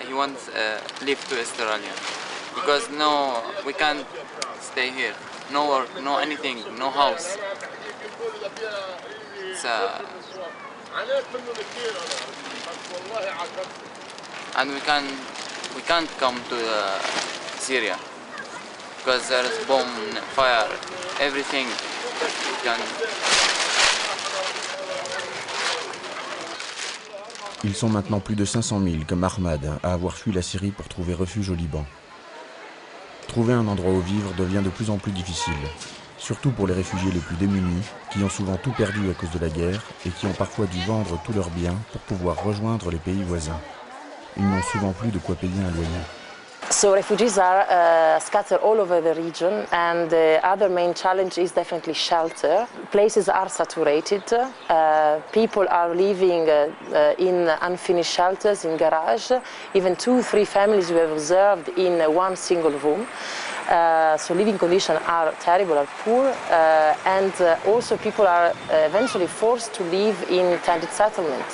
He wants leave to Australia because no, we can't stay here. No work, no anything, no house. And we can't come to Syria because there is bomb, fire, everything. We can. Ils sont maintenant plus de 500 000, comme Ahmad, à avoir fui la Syrie pour trouver refuge au Liban. Trouver un endroit où vivre devient de plus en plus difficile, surtout pour les réfugiés les plus démunis, qui ont souvent tout perdu à cause de la guerre et qui ont parfois dû vendre tous leurs biens pour pouvoir rejoindre les pays voisins. Ils n'ont souvent plus de quoi payer un loyer. So refugees are scattered all over the region, and the other main challenge is definitely shelter. Places are saturated. People are living in unfinished shelters, in garage. Even 2-3 families we have observed in one single room. So living conditions are terrible, are poor, and also people are eventually forced to live in tended settlement.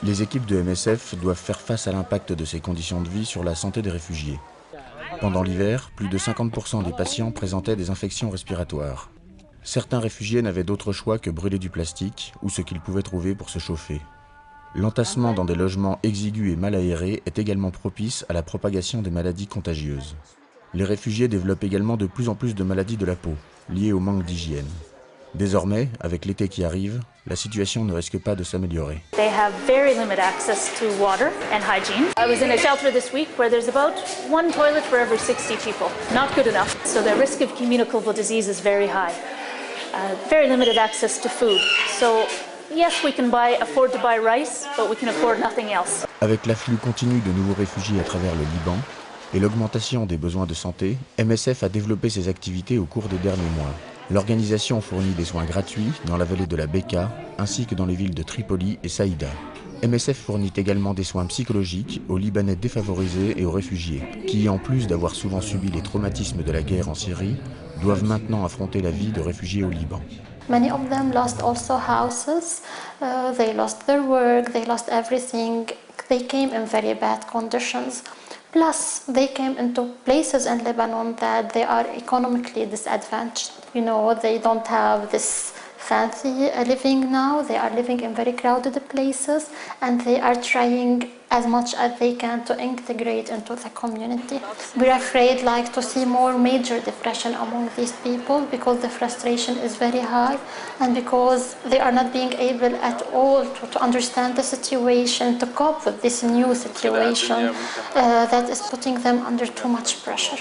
Les équipes de MSF doivent faire face à l'impact de ces conditions de vie sur la santé des réfugiés. Pendant l'hiver, plus de 50% des patients présentaient des infections respiratoires. Certains réfugiés n'avaient d'autre choix que brûler du plastique ou ce qu'ils pouvaient trouver pour se chauffer. L'entassement dans des logements exigus et mal aérés est également propice à la propagation des maladies contagieuses. Les réfugiés développent également de plus en plus de maladies de la peau, liées au manque d'hygiène. Désormais, avec l'été qui arrive, la situation ne risque pas de s'améliorer. They have very limited access to water and hygiene. I was in a shelter this week where there's about 1 toilet for every 60 people. Not good enough. So the risk of communicable disease is very high. Very limited access to food. So yes, we can afford to buy rice, but we can afford nothing else. Avec l'afflux continu de nouveaux réfugiés à travers le Liban et l'augmentation des besoins de santé, MSF a développé ses activités au cours des derniers mois. L'organisation fournit des soins gratuits dans la vallée de la Bekaa, ainsi que dans les villes de Tripoli et Saïda. MSF fournit également des soins psychologiques aux Libanais défavorisés et aux réfugiés, qui, en plus d'avoir souvent subi les traumatismes de la guerre en Syrie, doivent maintenant affronter la vie de réfugiés au Liban. Many of them lost also houses, they lost their work, they lost everything. They came in very bad conditions. Plus, they came into places in Lebanon that they are economically disadvantaged. You know, they don't have this fancy living now. They are living in very crowded places, and they are trying as much as they can to integrate into the community. We're afraid to see more major depression among these people because the frustration is very high and because they are not being able at all to understand the situation, to cope with this new situation that is putting them under too much pressure.